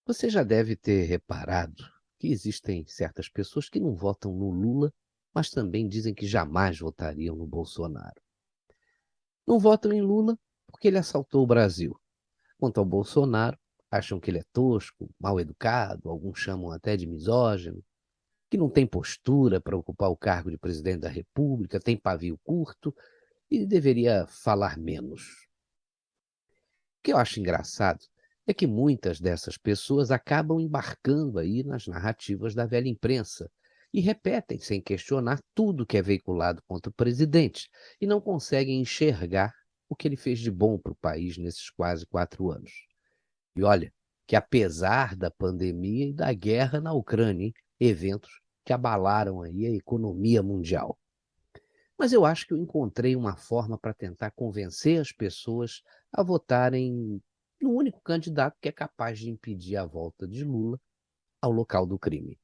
Você já deve ter reparado que existem certas pessoas que não votam no Lula, mas também dizem que jamais votariam no Bolsonaro. Não votam em Lula porque ele assaltou o Brasil. Quanto ao Bolsonaro, acham que ele é tosco, mal educado, alguns chamam até de misógino, que não tem postura para ocupar o cargo de presidente da República, tem pavio curto e deveria falar menos. O que eu acho engraçado é que muitas dessas pessoas acabam embarcando aí nas narrativas da velha imprensa e repetem sem questionar tudo que é veiculado contra o presidente e não conseguem enxergar o que ele fez de bom para o país nesses quase 4 anos. E olha, que apesar da pandemia e da guerra na Ucrânia, hein, eventos que abalaram aí a economia mundial. Mas eu acho que eu encontrei uma forma para tentar convencer as pessoas a votarem no único candidato que é capaz de impedir a volta de Lula ao local do crime.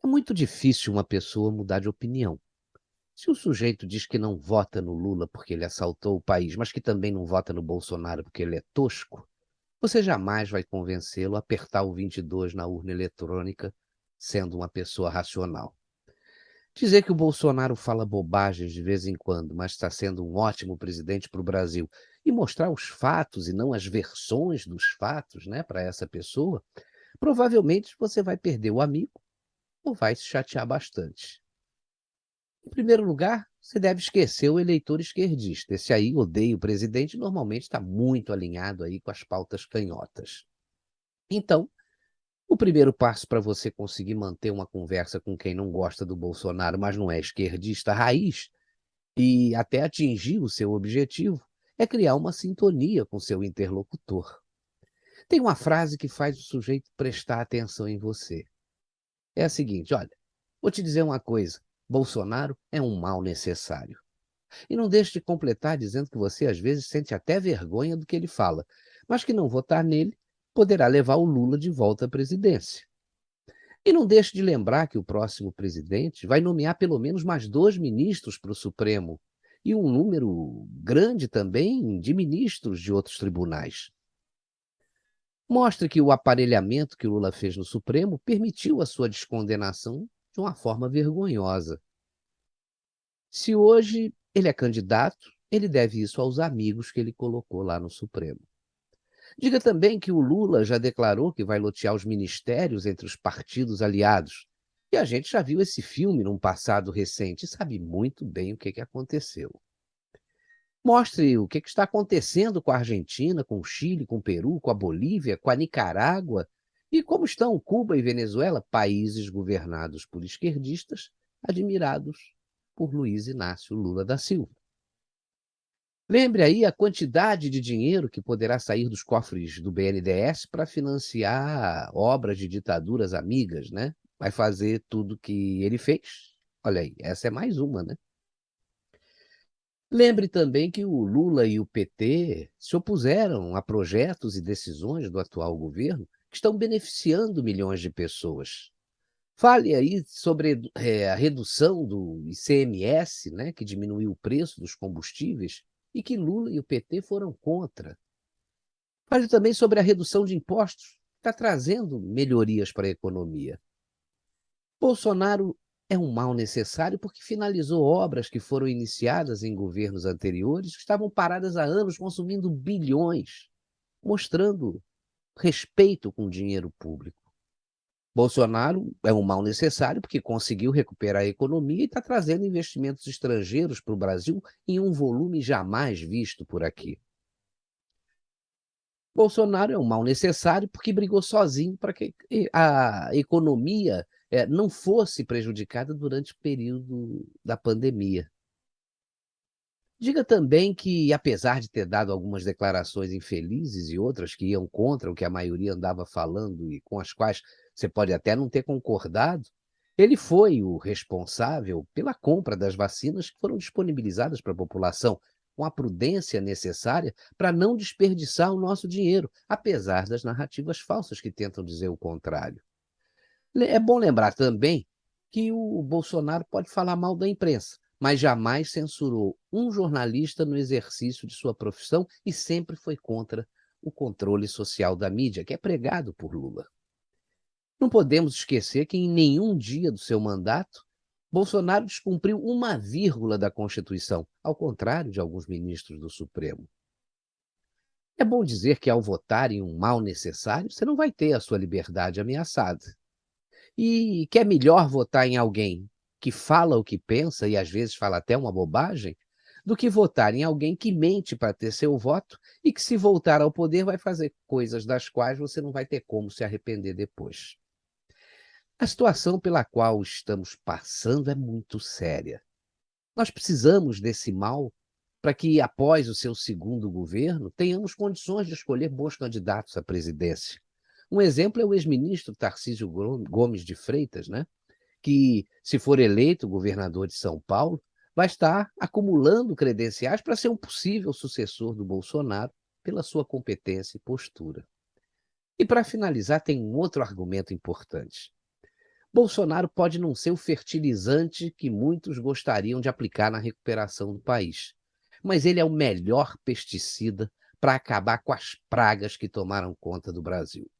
É muito difícil uma pessoa mudar de opinião. Se o sujeito diz que não vota no Lula porque ele assaltou o país, mas que também não vota no Bolsonaro porque ele é tosco, você jamais vai convencê-lo a apertar o 22 na urna eletrônica, sendo uma pessoa racional. Dizer que o Bolsonaro fala bobagens de vez em quando, mas está sendo um ótimo presidente para o Brasil, e mostrar os fatos e não as versões dos fatos, né, para essa pessoa, provavelmente você vai perder o amigo ou vai se chatear bastante. Em primeiro lugar, você deve esquecer o eleitor esquerdista. Esse aí odeia o presidente e normalmente está muito alinhado aí com as pautas canhotas. Então, o primeiro passo para você conseguir manter uma conversa com quem não gosta do Bolsonaro, mas não é esquerdista raiz, e até atingir o seu objetivo, é criar uma sintonia com seu interlocutor. Tem uma frase que faz o sujeito prestar atenção em você. É a seguinte: olha, vou te dizer uma coisa, Bolsonaro é um mal necessário. E não deixe de completar dizendo que você às vezes sente até vergonha do que ele fala, mas que não votar nele poderá levar o Lula de volta à presidência. E não deixe de lembrar que o próximo presidente vai nomear pelo menos mais 2 ministros para o Supremo e um número grande também de ministros de outros tribunais. Mostre que o aparelhamento que o Lula fez no Supremo permitiu a sua descondenação de uma forma vergonhosa. Se hoje ele é candidato, ele deve isso aos amigos que ele colocou lá no Supremo. Diga também que o Lula já declarou que vai lotear os ministérios entre os partidos aliados. E a gente já viu esse filme num passado recente e sabe muito bem o que aconteceu. Mostre o que está acontecendo com a Argentina, com o Chile, com o Peru, com a Bolívia, com a Nicarágua e como estão Cuba e Venezuela, países governados por esquerdistas, admirados por Luiz Inácio Lula da Silva. Lembre aí a quantidade de dinheiro que poderá sair dos cofres do BNDES para financiar obras de ditaduras amigas, né. Vai fazer tudo que ele fez? Olha aí, essa é mais uma, né. Lembre também que o Lula e o PT se opuseram a projetos e decisões do atual governo que estão beneficiando milhões de pessoas. Fale aí sobre a redução do ICMS, né, que diminuiu o preço dos combustíveis e que Lula e o PT foram contra. Fale também sobre a redução de impostos, que está trazendo melhorias para a economia. Bolsonaro é um mal necessário porque finalizou obras que foram iniciadas em governos anteriores, que estavam paradas há anos, consumindo bilhões, mostrando respeito com o dinheiro público. Bolsonaro é um mal necessário porque conseguiu recuperar a economia e está trazendo investimentos estrangeiros para o Brasil em um volume jamais visto por aqui. Bolsonaro é um mal necessário porque brigou sozinho para que a economia, não fosse prejudicada durante o período da pandemia. Diga também que, apesar de ter dado algumas declarações infelizes e outras que iam contra o que a maioria andava falando e com as quais você pode até não ter concordado, ele foi o responsável pela compra das vacinas que foram disponibilizadas para a população, com a prudência necessária para não desperdiçar o nosso dinheiro, apesar das narrativas falsas que tentam dizer o contrário. É bom lembrar também que o Bolsonaro pode falar mal da imprensa, mas jamais censurou um jornalista no exercício de sua profissão e sempre foi contra o controle social da mídia, que é pregado por Lula. Não podemos esquecer que em nenhum dia do seu mandato, Bolsonaro descumpriu uma vírgula da Constituição, ao contrário de alguns ministros do Supremo. É bom dizer que, ao votar em um mal necessário, você não vai ter a sua liberdade ameaçada. E que é melhor votar em alguém que fala o que pensa e às vezes fala até uma bobagem, do que votar em alguém que mente para ter seu voto e que, se voltar ao poder, vai fazer coisas das quais você não vai ter como se arrepender depois. A situação pela qual estamos passando é muito séria. Nós precisamos desse mal para que, após o seu segundo governo, tenhamos condições de escolher bons candidatos à presidência. Um exemplo é o ex-ministro Tarcísio Gomes de Freitas, né? Que, se for eleito governador de São Paulo, vai estar acumulando credenciais para ser um possível sucessor do Bolsonaro pela sua competência e postura. E, para finalizar, tem um outro argumento importante. Bolsonaro pode não ser o fertilizante que muitos gostariam de aplicar na recuperação do país, mas ele é o melhor pesticida para acabar com as pragas que tomaram conta do Brasil.